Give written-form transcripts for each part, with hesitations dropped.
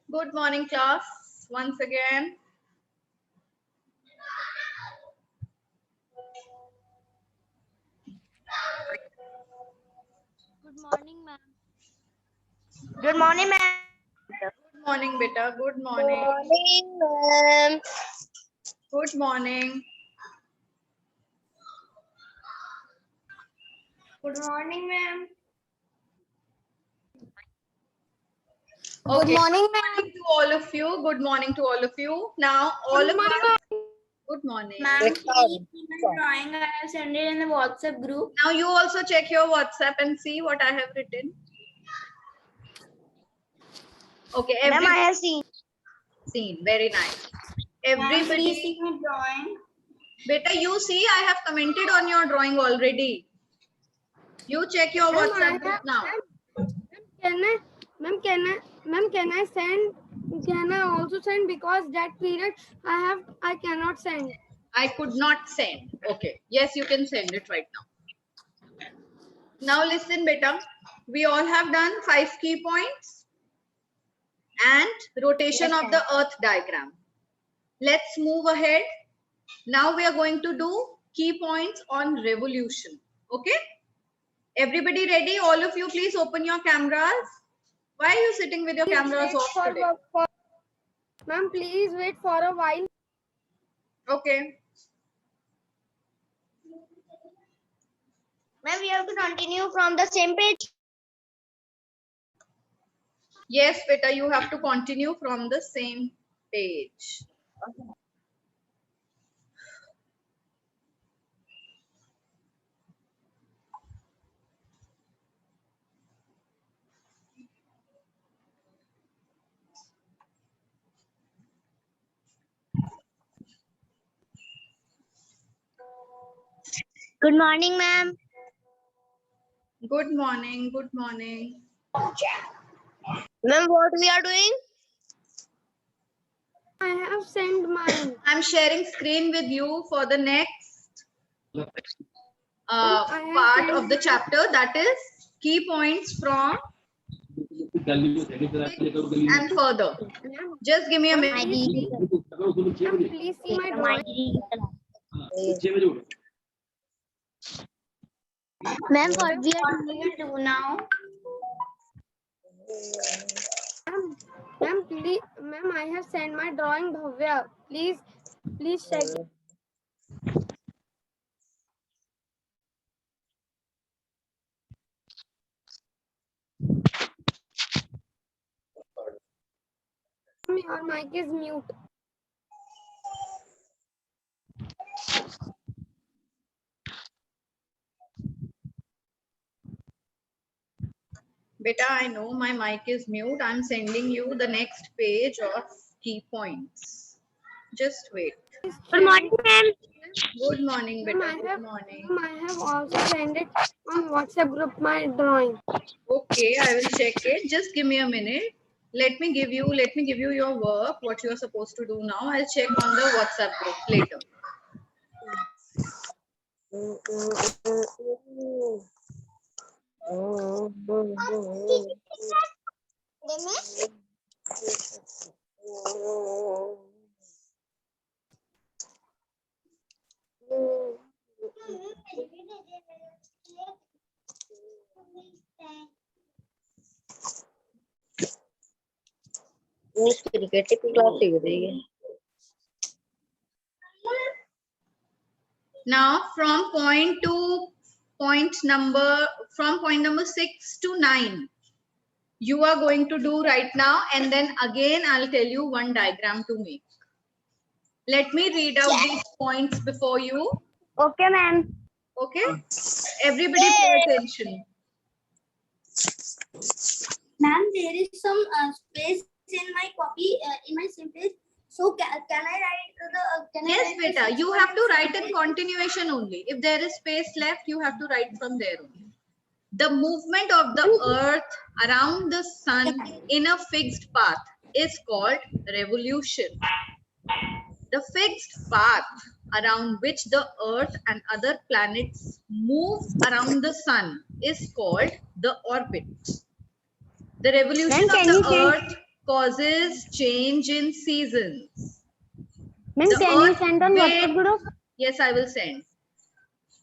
Good morning, class. Once again. Good morning, ma'am. Good morning, ma'am. Good morning, beta. Good morning. Ma'am. Good morning. Good morning, ma'am. Okay. Good morning, Good morning to all of you. Good morning to all of you. Now, all of you. Good morning. Ma'am, please see my drawing. I have sent it in the WhatsApp group. Now, you also check your WhatsApp and see what I have written. Okay. Ma'am, I have seen. Seen. Very nice. Ma'am, Everybody. please see my drawing. Beta, you see, I have commented on your drawing already. You check your WhatsApp group now. Can I also send, because that period I cannot send. I could not send. Okay. Yes, you can send it right now. Now listen, beta. We all have done 5 key points and rotation Yes, of the earth diagram. Let's move ahead. Now we are going to do key points on revolution. Okay? Everybody ready? All of you, please open your cameras. Why are you sitting with your cameras off today? Ma'am, please wait for a while. Okay. Ma'am, we have to continue from the same page. Yes, beta, you have to continue from the same page. Good morning, ma'am. Good morning. Good morning. Ma'am, what we are doing? I have sent mine. I'm sharing screen with you for the next I have part sent of the chapter, that is key points from and further. Just give me a minute. Ma'am, please see my drawing. Ma'am, what we are going to do now? Ma'am, I have sent my drawing, Bhavya. Please check. Your mic is mute. Beta, I know my mic is mute. I'm sending you the next page of key points. Just wait. Good morning, ma'am. Good morning, beta. Ma'am, Good morning. I have also sent it on WhatsApp group, my drawing. Okay, I will check it. Just give me a minute. Let me give you your work, what you are supposed to do now. I'll check on the WhatsApp group later. Now from point number 6 to 9, you are going to do right now, and then again I'll tell you one diagram to make. Let me read out these points before you. Okay, ma'am. Okay? Everybody pay attention. Ma'am, there is some space in my copy, in my same page. So can I write the? Yes, beta, you have to write in continuation only. If there is space left, you have to write from there only. The movement of the earth around the sun in a fixed path is called revolution. The fixed path around which the Earth and other planets move around the sun is called the orbit. The revolution Ma'am, of can the you send? Earth causes change in seasons. Ma'am, The can you Earth send on WhatsApp group? Yes, I will send.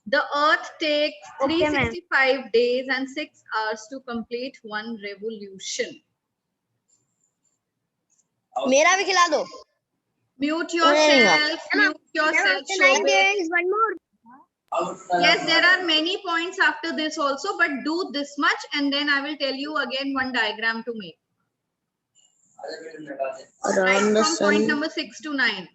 The Earth takes Okay, ma'am. 365 days and 6 hours to complete one revolution. मेरा भी खिला दो. Mute yourself. Mute yourself. After 9 Shobit. days, one more. Yes, there are many points after this also, but do this much and then I will tell you again one diagram to make. Right from point number 6 to 9.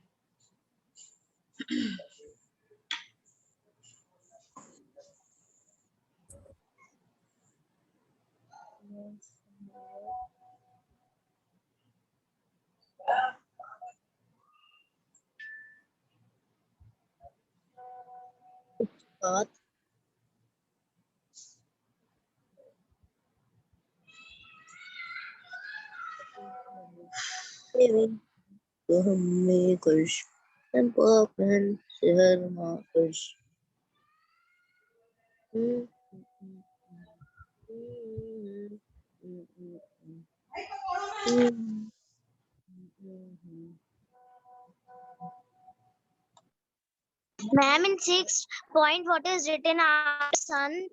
Ma'am, in 6 point, what is written after sun?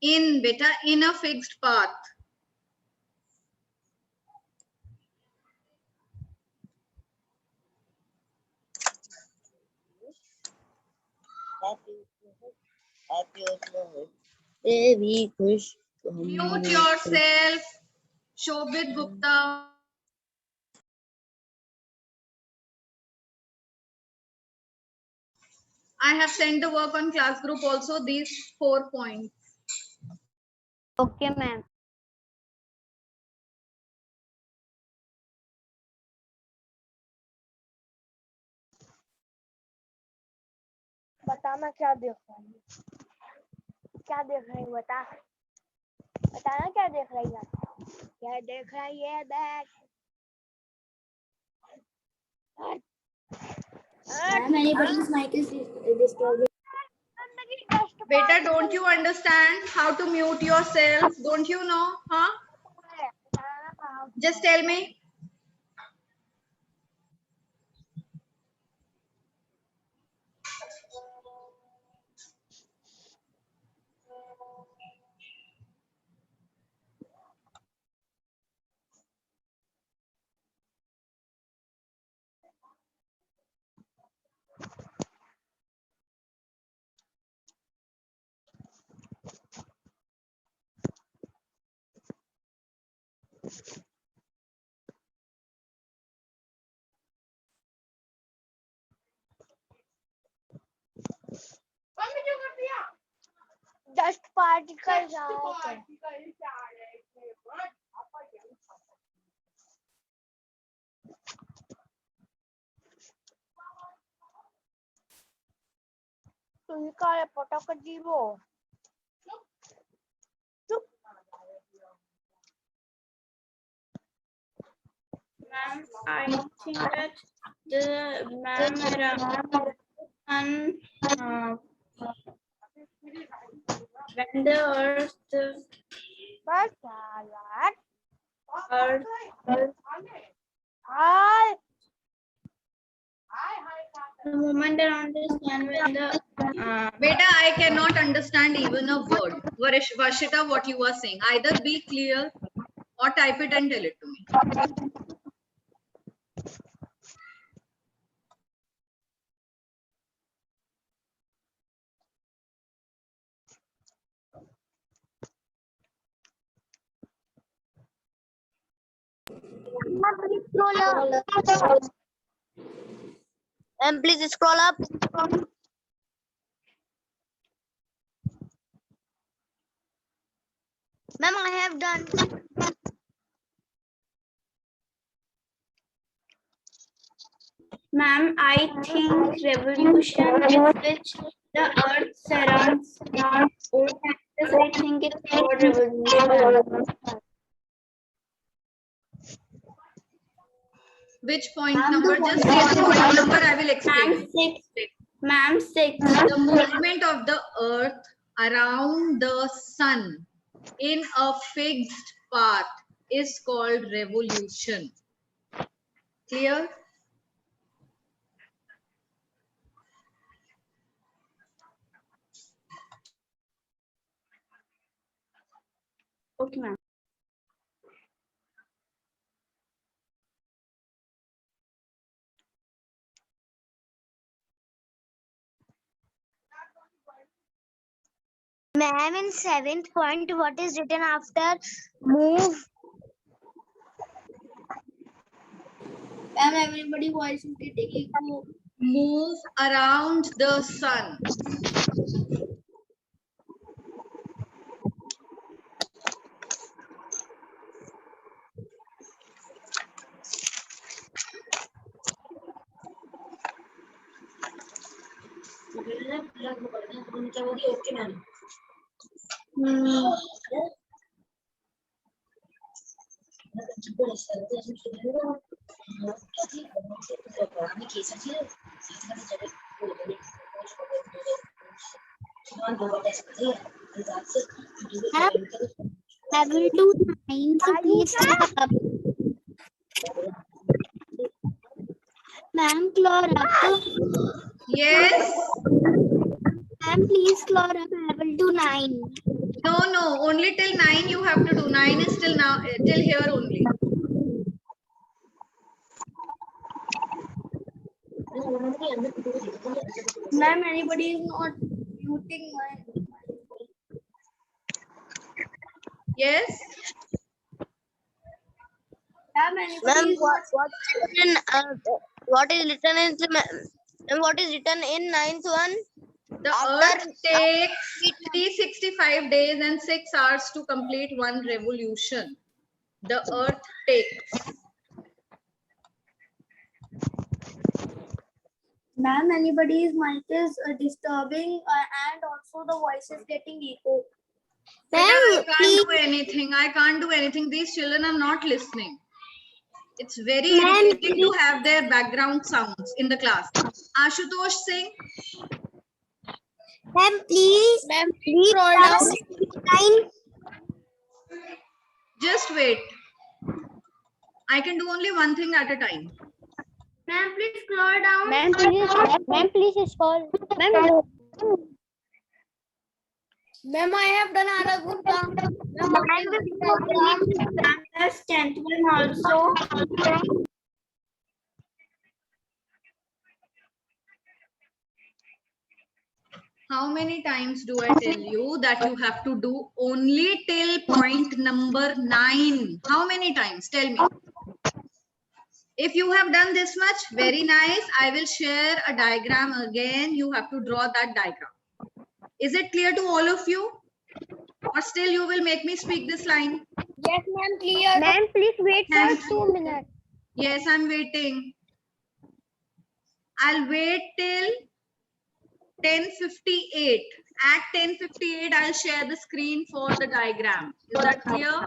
In beta, in a fixed path. Mute yourself, Shobit Gupta. I have sent the work on class group also, these 4 points. Okay, ma'am. बताना क्या देख रही है? क्या देख रही है? बताना क्या देख रही है? क्या देख रही है? Bag. Anybody's mic is disturbing. Beta, don't you understand how to mute yourself? Don't you know? Huh? Just tell me. Dust particles are. तुम्ही काय पटापट जीवो. Ma'am, I think that the ma'am around when the earth बस earth hi. the moment around the sun when the Beta, I cannot understand even a word. Varshita, what you are saying. Either be clear or type it and tell it to me. And please scroll up. Ma'am, I have done. ma'am, I think revolution is which the earth surrounds old times. I think it's called revolution. Which point Ma'am, number? the Just say the point number. I will explain. Ma'am, 6. Ma'am, 6. The movement of the earth around the sun in a fixed path is called revolution. Clear? Okay, ma'am. Ma'am, in 7th point, what is written after move? Ma'am, everybody voice is getting echo. Move around the sun. I will do 9, so please clap up. Ma'am, clap up. Yes. Ma'am, please clap up. I will do 9. No. Only till 9 you have to do. 9 is till now, till here only. Ma'am, anybody is not muting my. Yes. Ma'am, anybody is not. What is written in what is written in 9th one? The earth takes 365 days and 6 hours to complete one revolution. The earth takes. Ma'am, anybody's mic is disturbing and also the voice is getting echo. Beta, I can't do anything. I can't do anything. These children are not listening. It's very irritating to have their background sounds in the class. Ashutosh Singh. Ma'am, please scroll down. Just wait. I can do only one thing at a time. Ma'am, please scroll down. Ma'am, please scroll. Ma'am, I have done other good काम. There's 10th one also. How many times do I tell you that you have to do only till point number 9? How many times? Tell me. If you have done this much, very nice. I will share a diagram again. You have to draw that diagram. Is it clear to all of you? Or still you will make me speak this line? Yes, ma'am, clear. Ma'am, please wait Thank for 2 minutes. Yes, I'm waiting. I'll wait till 10:58. At 10:58, I'll share the screen for the diagram. Is that clear?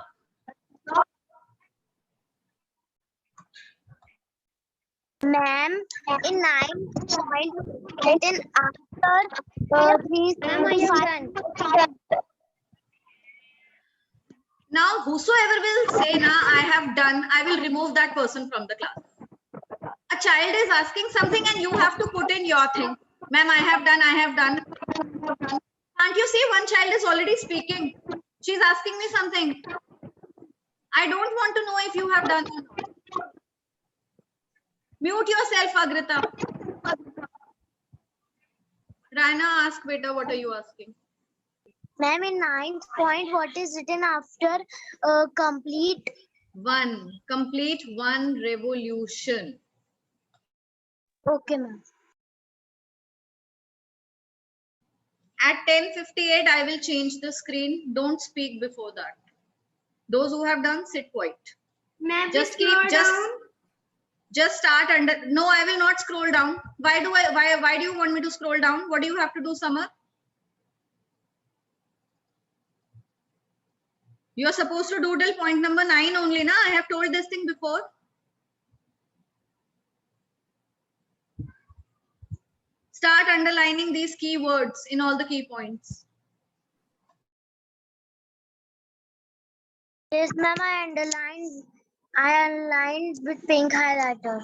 Ma'am, in 9th point, written after 365. Now, whosoever will say, "Na, I have done," I will remove that person from the class. A child is asking something and you have to put in your thing. Ma'am, I have done, I have done. Can't you see one child is already speaking? She's asking me something. I don't want to know if you have done or not. Mute yourself, Agrita. Raina, ask beta, what are you asking? Ma'am, in 9th point, what is written after complete? Complete one revolution. Okay, ma'am. At 10:58, I will change the screen. Don't speak before that. Those who have done, sit quiet. Ma'am, Just please keep, scroll down. just start under. No, I will not scroll down. Why do you want me to scroll down? What do you have to do, Summer? You are supposed to do till point number 9 only, na? I have told this thing before. Start underlining these keywords in all the key points. Yes, ma'am, I underlined with pink highlighter.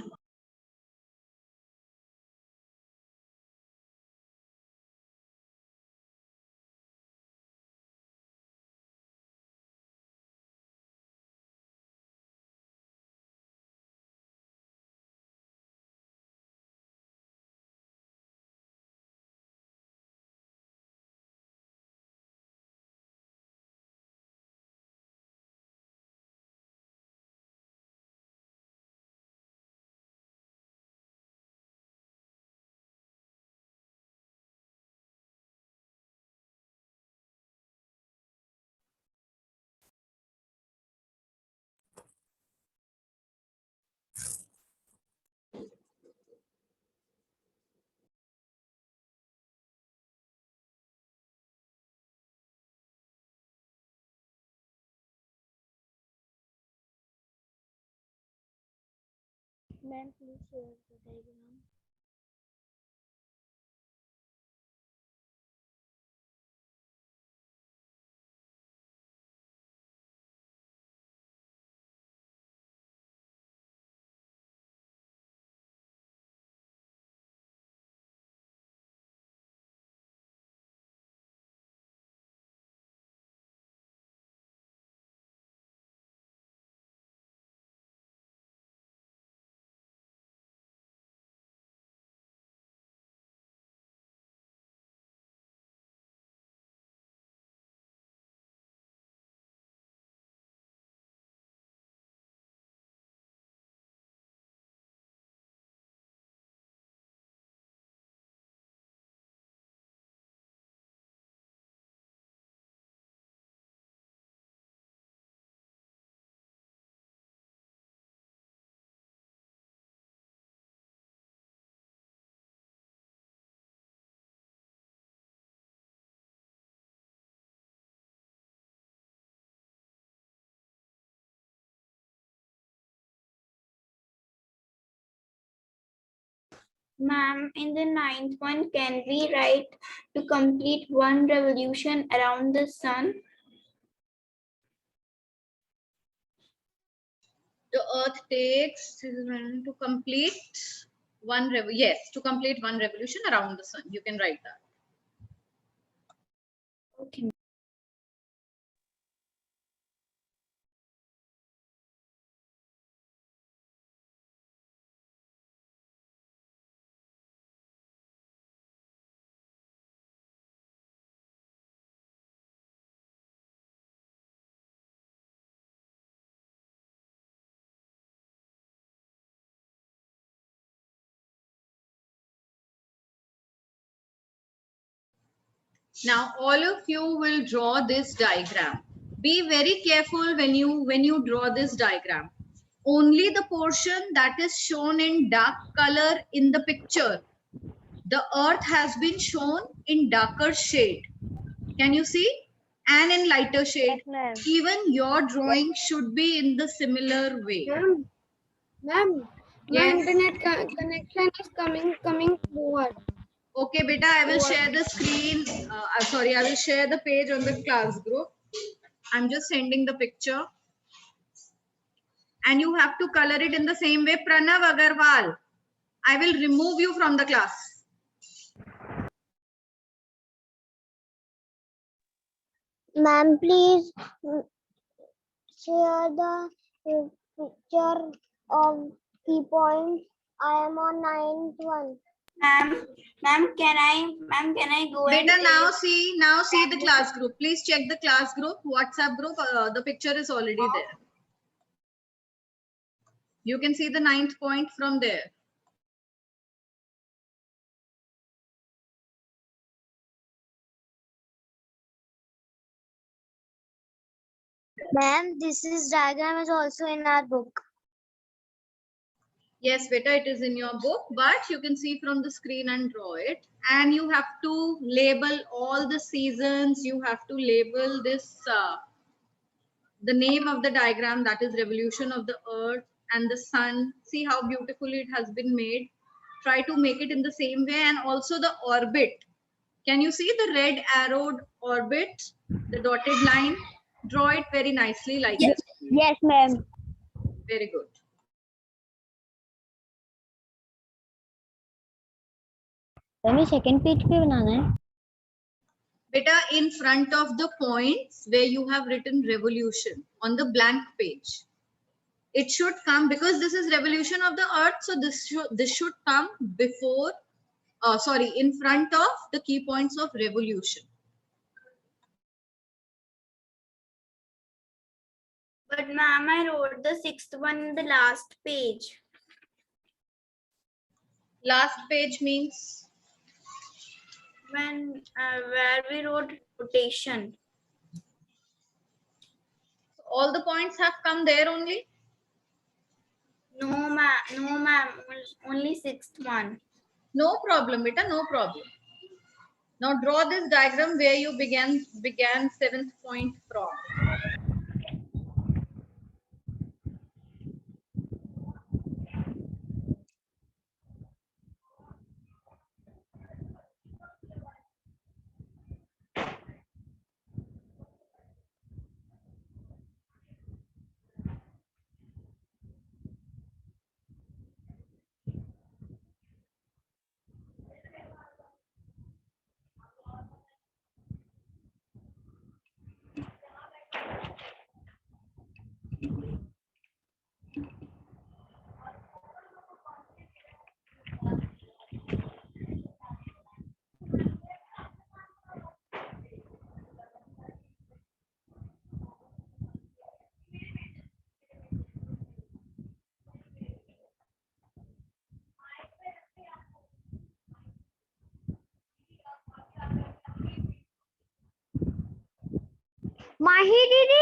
Ma'am, please share the diagram. Ma'am, in the ninth one, can we write to complete one revolution around the sun? The Earth takes to complete to complete one revolution around the sun. You can write that. Okay. Now all of you will draw this diagram. Be very careful when you draw this diagram. Only the portion that is shown in dark color in the picture, the earth has been shown in darker shade. Can you see? And in lighter shade. Yes, ma'am. Even your drawing should be in the similar way. Ma'am, Yes. connection is coming forward. Okay, beta, I will share the screen. Sorry, I will share the page on the class group. I'm just sending the picture. And you have to color it in the same way. Pranav Agarwal, I will remove you from the class. Ma'am, please share the picture of key points. I am on 9th one. Ma'am, can I go and Beta, now see the class group. Please check the class group, WhatsApp group. The picture is already there. You can see the 9th point from there. Ma'am, this diagram is also in our book. Yes, beta, it is in your book, but you can see from the screen and draw it. And you have to label all the seasons. You have to label this, the name of the diagram, that is revolution of the earth and the sun. See how beautifully it has been made. try to make it in the same way. And also the orbit. Can you see the red arrowed orbit, the dotted line? Draw it very nicely like Yes. this. Yes, ma'am. Very good. हमें second page पे बनाना है. Beta, in front of the points where you have written revolution on the blank page, it should come, because this is revolution of the earth, so this should come before, sorry, in front of the key points of revolution. But ma'am, I wrote the sixth one in the last page. Last page means When where we wrote rotation. all the points have come there only. No ma'am, only sixth one. No problem, beta, no problem. Now draw this diagram where you began seventh point from. माही दीदी.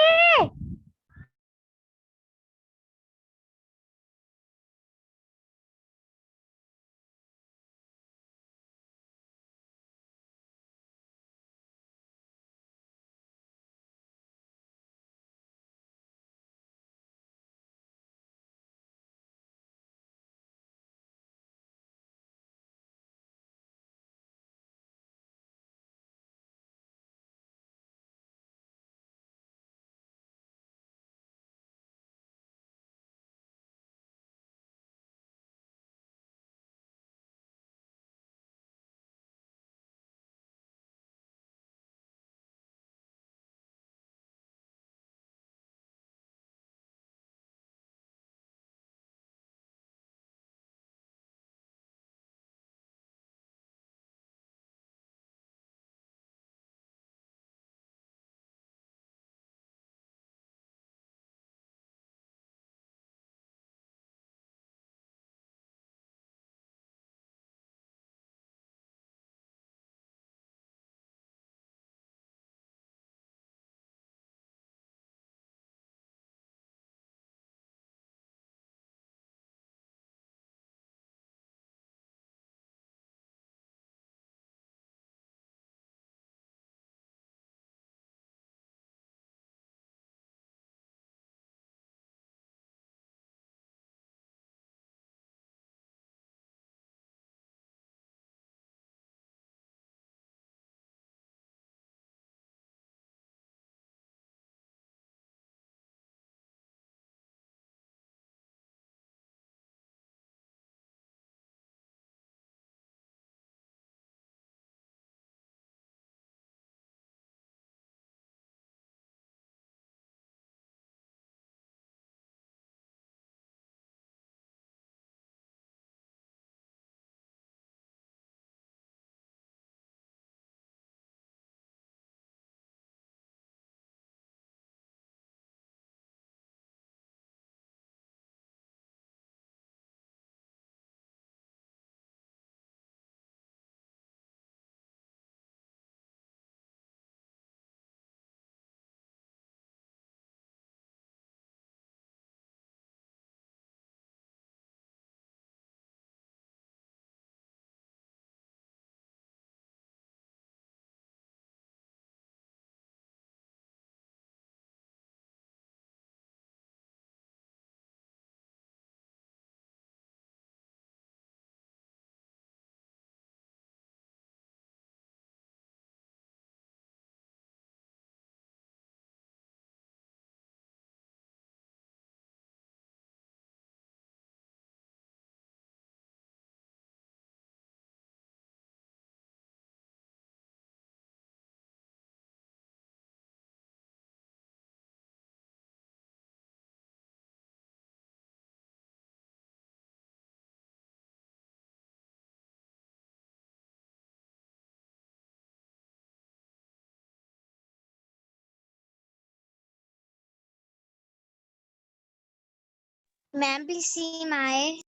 Ma'am, please see my.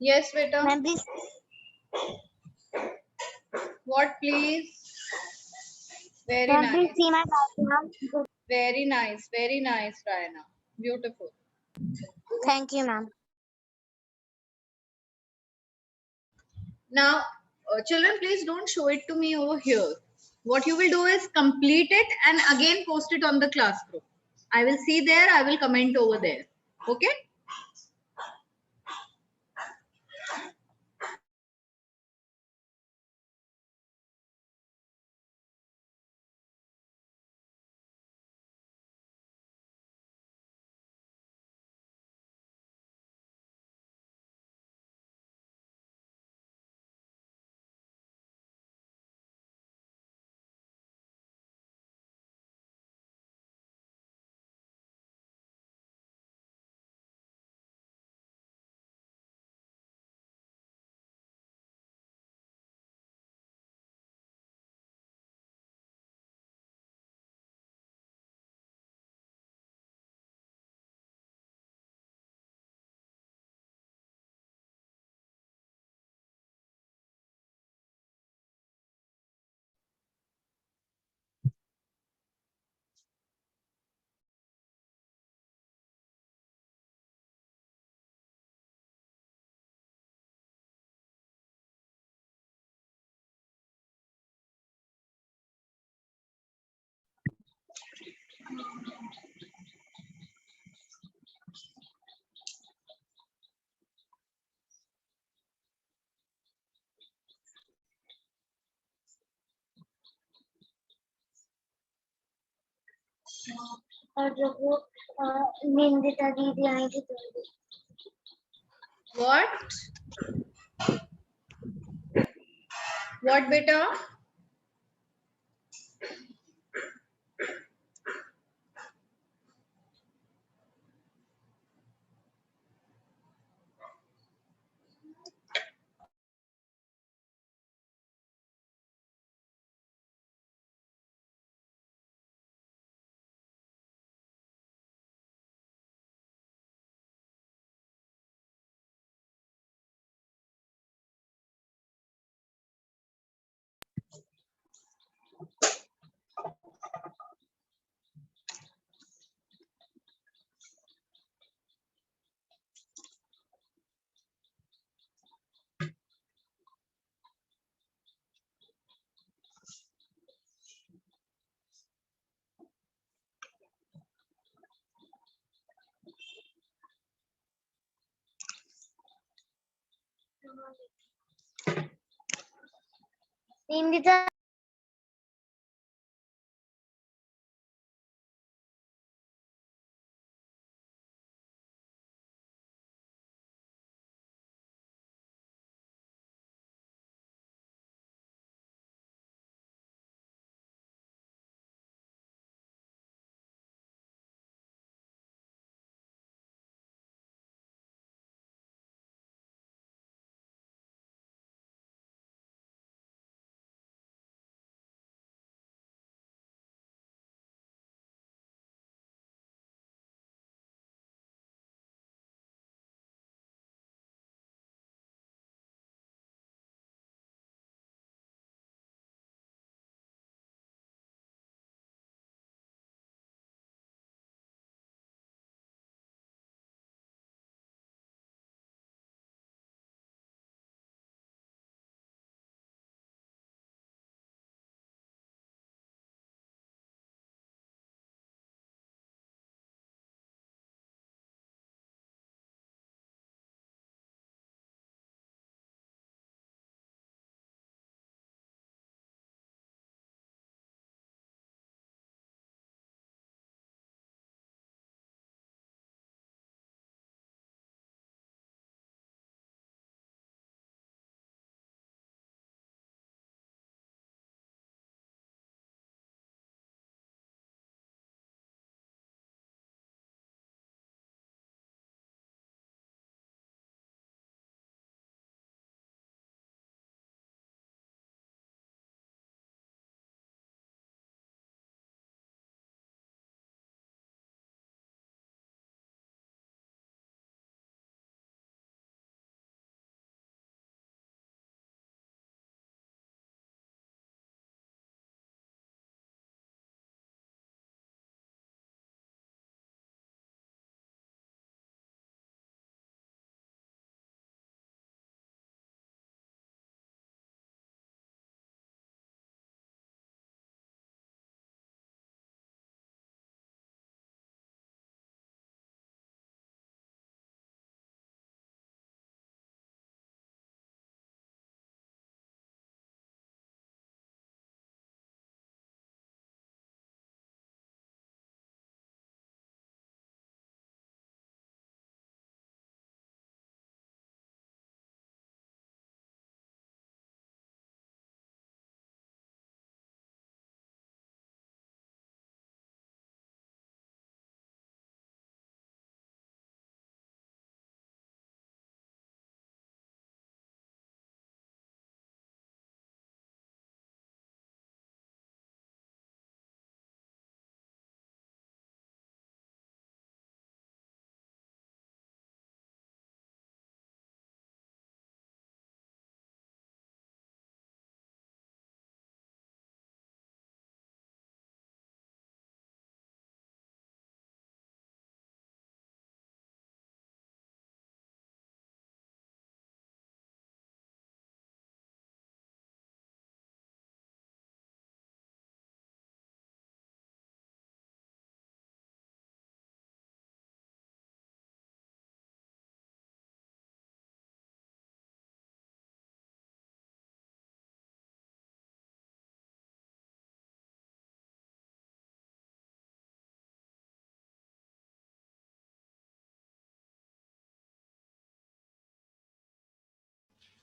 Yes, beta. Ma'am, please. What, please? Very Ma'am, please nice. see my diagram. Very nice. Very nice, Rayana. Beautiful. Thank you, ma'am. Now, children, please don't show it to me over here. What you will do is complete it and again post it on the class group. I will see there. I will comment over there. Okay? और जो वो निंदिता दीदी आई थी तो What? What, beta? Nindita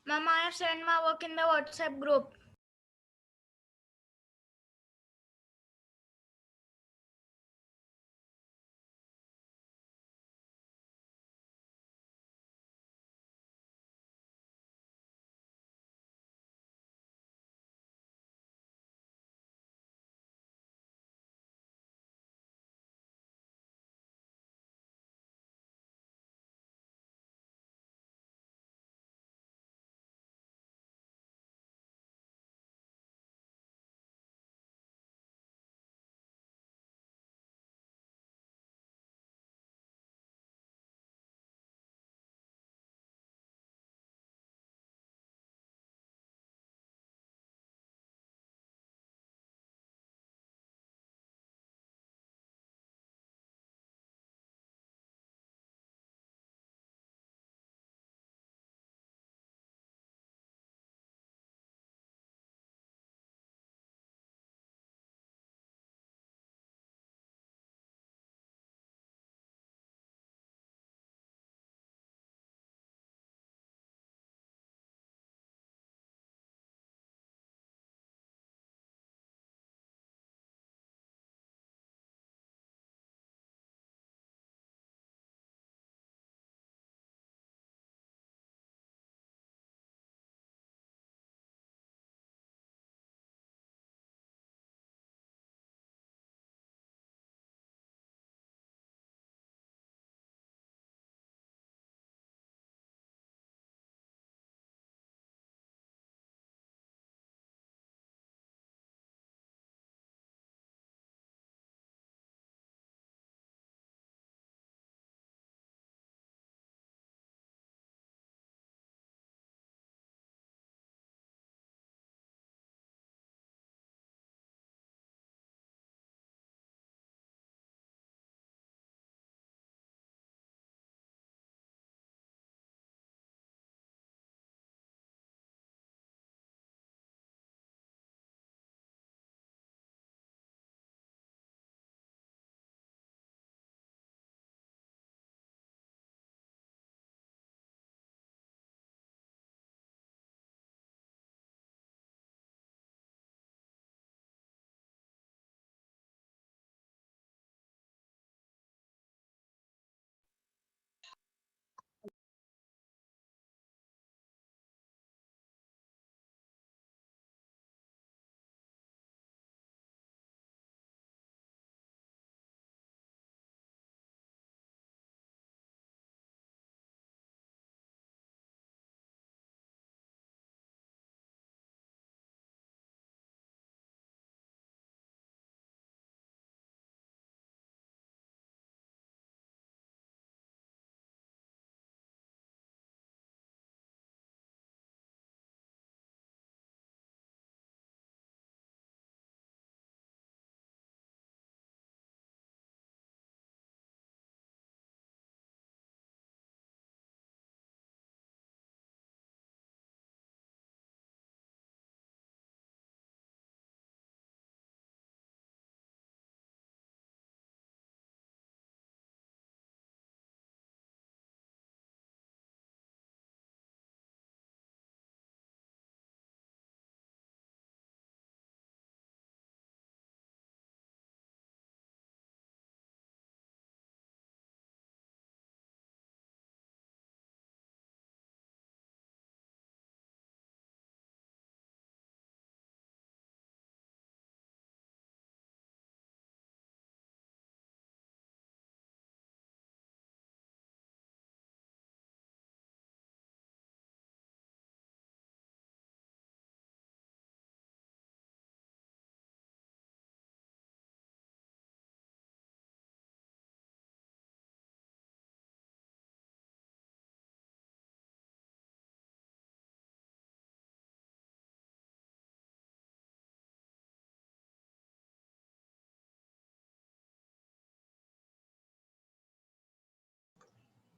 Ma'am, I have sent my work in the WhatsApp group.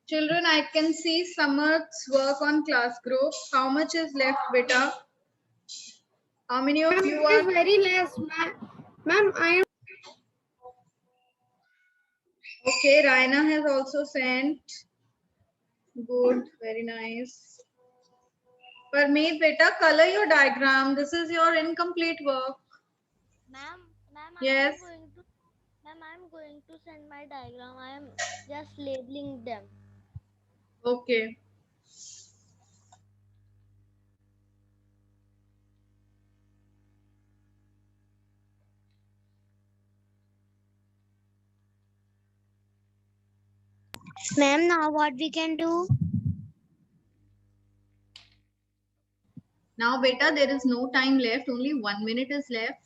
Children, I can see Samarth's work on class group. How much is left, beta? How many of you It is are? very less, ma'am. I am. Okay, Raina has also sent. Good, very nice. Parmeet, beta, color your diagram. This is your incomplete work. Ma'am, Yes. I'm going to send my diagram. I am just labeling them. Okay. Ma'am, now what we can do? Now, beta, there is no time left. Only 1 minute is left.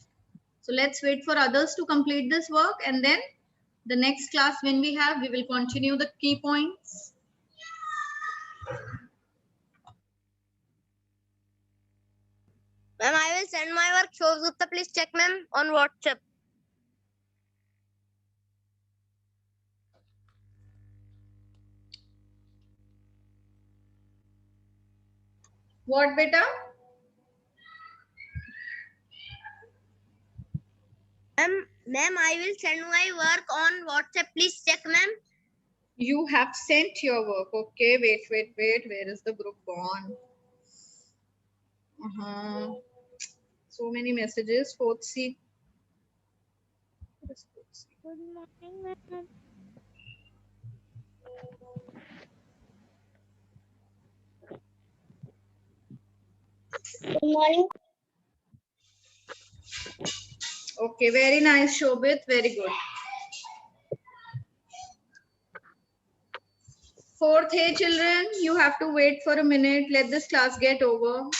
So let's wait for others to complete this work, and then the next class when we have, we will continue the key points. Ma'am, I will send my work. Shobhutta, please check, ma'am, on WhatsApp. What, beta? Ma'am, I will send my work on WhatsApp. Please check, ma'am. You have sent your work. Okay, wait. Where is the group gone? So many messages. Fourth C. What is fourth C? Good morning, ma'am. Good morning. Okay, very nice, Shobit. Very good. Fourth, hey children, you have to wait for a minute. Let this class get over.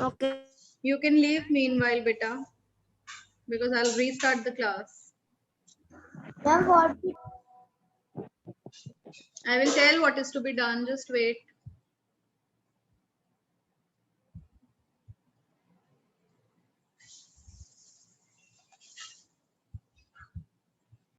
Okay. You can leave meanwhile, beta, because I'll restart the class. Ma'am, what? I will tell what is to be done. Just wait.